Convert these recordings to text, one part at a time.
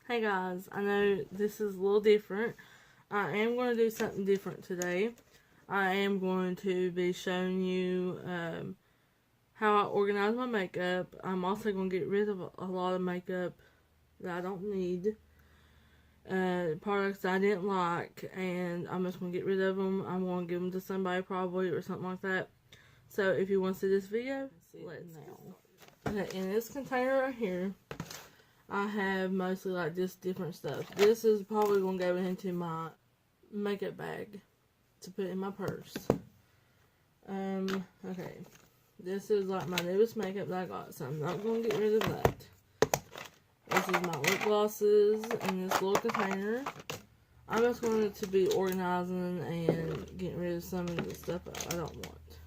Hey guys, I know this is a little different. I am going to do something different today. I am going to be showing you how I organize my makeup. I'm also going to get rid of a lot of makeup that I don't need. Products I didn't like, and I'm just going to get rid of them. I'm going to give them to somebody probably or something like that. So if you want to see this video, let's now. Okay, in this container right here, I have mostly like just different stuff. This is probably going to go into my makeup bag to put in my purse. Okay. This is like my newest makeup that I got, so I'm not going to get rid of that. This is my lip glosses in this little container. I'm just going to be organizing and getting rid of some of the stuff I don't want.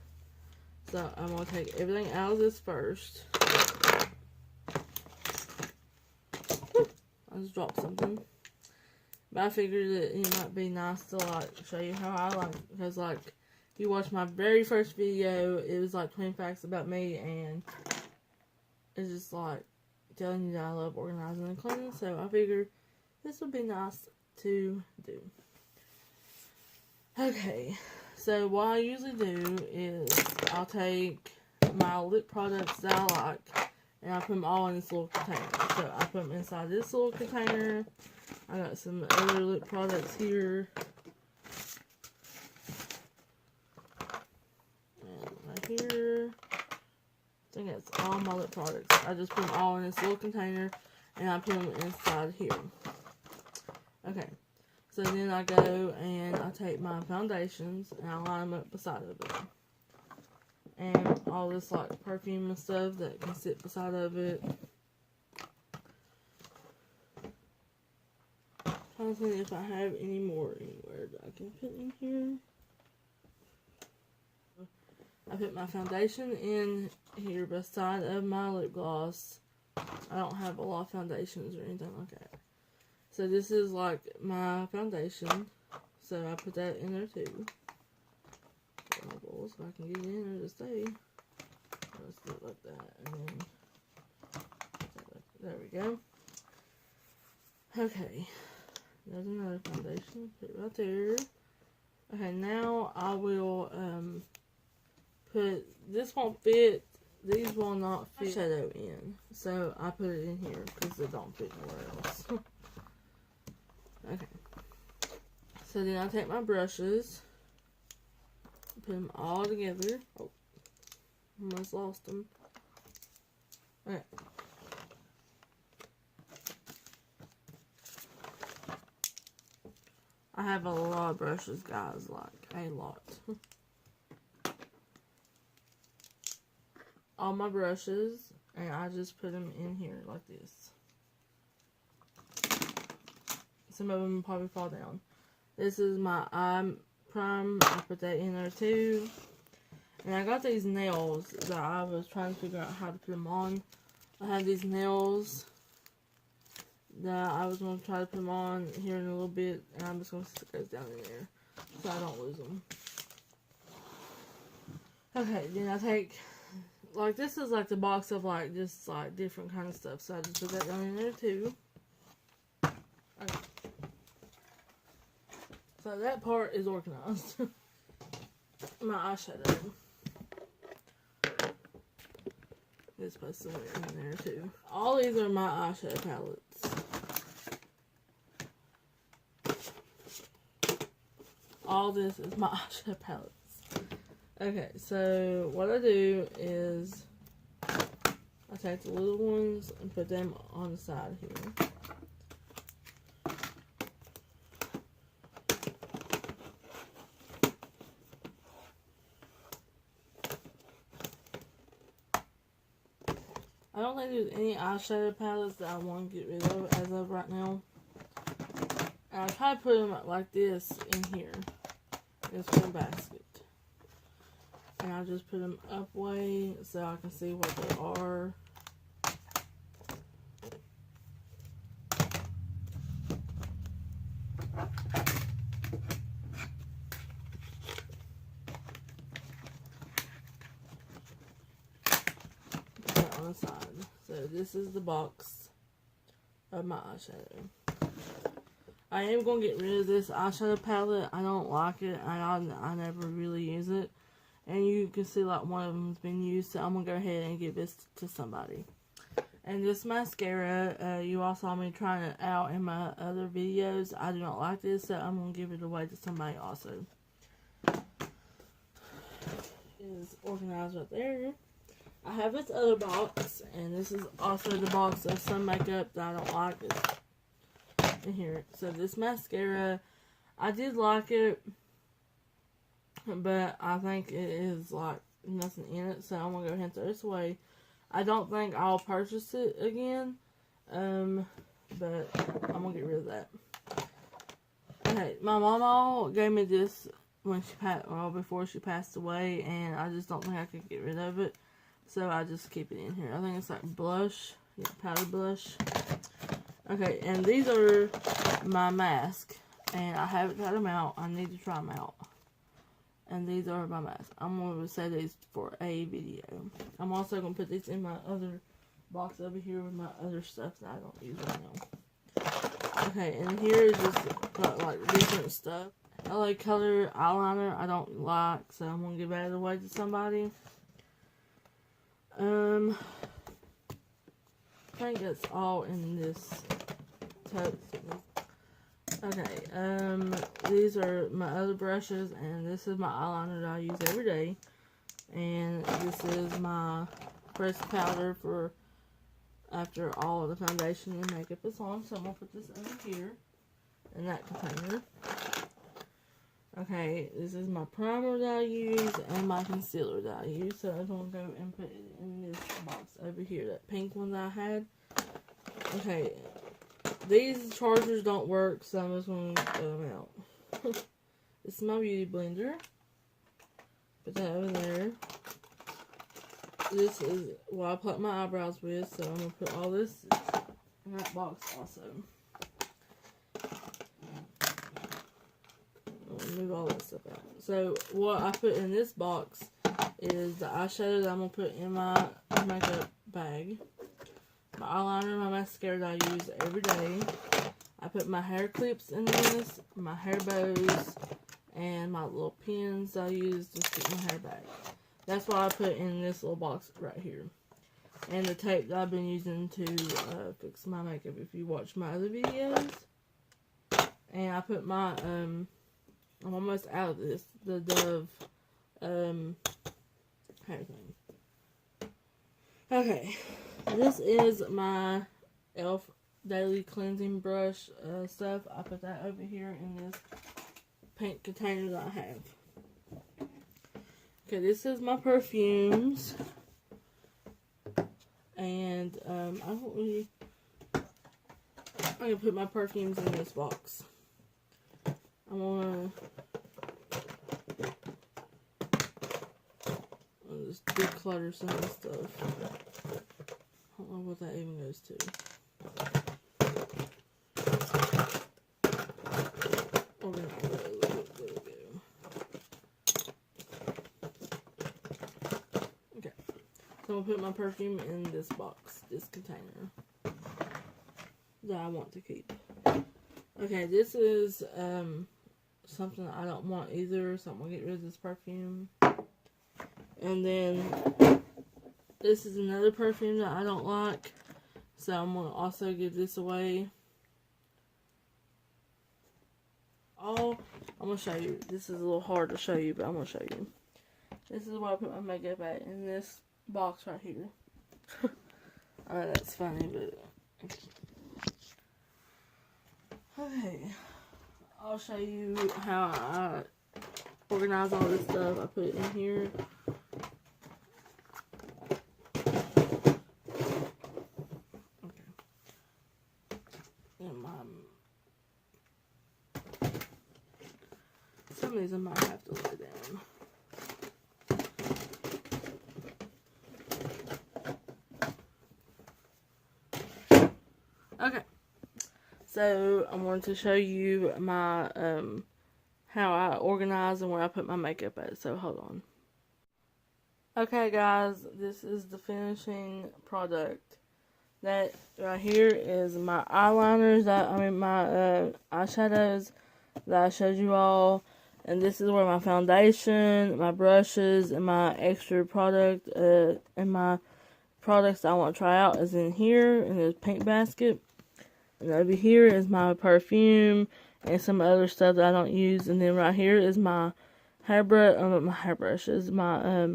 So I'm going to take everything out of this first. I just dropped something. But I figured that it might be nice to like show you how I like it. Because like, if you watch my very first video, it was like 20 facts about me. And it's just like telling you that I love organizing and cleaning. So I figured this would be nice to do. Okay. So what I usually do is I'll take my lip products that I like. And I put them all in this little container. So I put them inside this little container. I got some other lip products here. And right here. I think that's all my lip products. I just put them all in this little container. And I put them inside here. Okay. So then I go and I take my foundations and I line them up beside of it. And all this like perfume and stuff that can sit beside of it. I'm trying to think if I have any more anywhere that I can put in here. I put my foundation in here beside of my lip gloss. I don't have a lot of foundations or anything like that. So this is like my foundation. So I put that in there too. So I can get it in there to stay. Let's do it like that. And then, there we go. Okay. There's another foundation. Put it right there. Okay, now I will put, this won't fit, these will not fit shadow in. So I put it in here because they don't fit nowhere else. Okay. So then I take my brushes. Put them all together. Oh, almost lost them. Okay. I have a lot of brushes, guys, like a lot. All my brushes, and I just put them in here like this. Some of them probably fall down. This is my eye prime. I put that in there too. And I got these nails that I was trying to figure out how to put them on. I have these nails that I was going to try to put them on here in a little bit. And I'm just going to stick those down in there so I don't lose them. Okay, then I take, like, this is like the box of like just like different kind of stuff. So I just put that down in there too. Okay. So that part is organized. My eyeshadow is supposed to be in there too. All these are my eyeshadow palettes. All this is my eyeshadow palettes. Okay, so what I do is I take the little ones and put them on the side here. I don't think there's any eyeshadow palettes that I want to get rid of as of right now. And I try to put them like this in here. This one basket. And I just put them up way so I can see what they are. Put that on the side. So this is the box of my eyeshadow. I am going to get rid of this eyeshadow palette. I don't like it. I never really use it. And you can see like one of them's been used, so I'm going to go ahead and give this to somebody. And this mascara, you all saw me trying it out in my other videos. I do not like this, so I'm going to give it away to somebody also. Is organized right there. I have this other box, and this is also the box of some makeup that I don't like. It's in here. So this mascara, I did like it, but I think it is like nothing in it, so I'm going to go ahead and throw this away. I don't think I'll purchase it again, but I'm going to get rid of that. Okay, my mama gave me this when she before she passed away, and I just don't think I could get rid of it, so I just keep it in here. I think it's like blush, yeah, powder blush. Okay, and these are my masks, and I haven't tried them out. I need to try them out. And these are my masks. I'm going to say these for a video. I'm also going to put these in my other box over here with my other stuff that I don't use right now. Okay, and here is just got like different stuff. LA Color eyeliner I don't like, so I'm going to give that away to somebody. I think that's all in this tote. Okay, these are my other brushes, and this is my eyeliner that I use every day. And this is my pressed powder for after all of the foundation and makeup is on. So I'm going to put this over here in that container. Okay, this is my primer that I use and my concealer that I use. So I'm going to go and put it in this box over here, that pink one that I had. Okay, these chargers don't work, so I'm just going to throw them out. This is my beauty blender. Put that over there. This is what I pluck my eyebrows with, so I'm going to put all this in that box also. Move all that stuff out. So what I put in this box is the eyeshadow that I'm going to put in my makeup bag. My eyeliner, my mascara that I use every day. I put my hair clips in this, my hair bows, and my little pins I use to stick my hair back. That's what I put in this little box right here. And the tape that I've been using to fix my makeup if you watch my other videos. And I put my, I'm almost out of this, the Dove hair thing. Okay, this is my e.l.f. daily cleansing brush stuff. I put that over here in this pink container that I have. Okay, this is my perfumes. And I'm gonna put my perfumes in this box. I'm gonna just declutter some of this stuff. I don't know what that even goes to. Okay, so I'm gonna put my perfume in this box, this container that I want to keep. Okay, this is something I don't want either, so I'm gonna get rid of this perfume. And then this is another perfume that I don't like, so I'm gonna also give this away. I'm gonna show you. This is a little hard to show you, but I'm gonna show you. This is where I put my makeup at, in this box right here. I know that's funny, but okay. I'll show you how I organize all this stuff. I put it in here. Okay. And some of these I might have to lay down. Okay. So I'm going to show you my how I organize and where I put my makeup at. So hold on. Okay guys, this is the finishing product. That right here is my eyeliners, my eyeshadows that I showed you all. And this is where my foundation, my brushes, and my extra product, and my products I want to try out is in here, in this pink basket. And over here is my perfume and some other stuff that I don't use. And then right here is my hairbrushes, my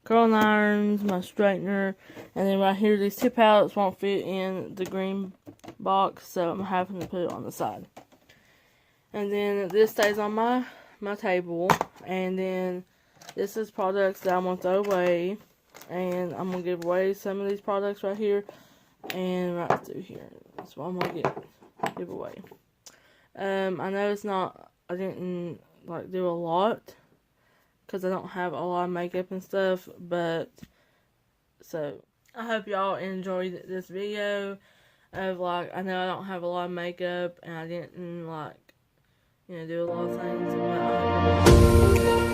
curling irons, my straightener. And then right here, these two palettes won't fit in the green box, so I'm having to put it on the side. And then this stays on my table. And then this is products that I'm going to throw away. And I'm going to give away some of these products right here. And right through here. That's what I'm going to give away. I know I didn't do a lot. Because I don't have a lot of makeup and stuff. But, so, I hope y'all enjoyed this video. Of I know I don't have a lot of makeup. And I didn't do a lot of things. But,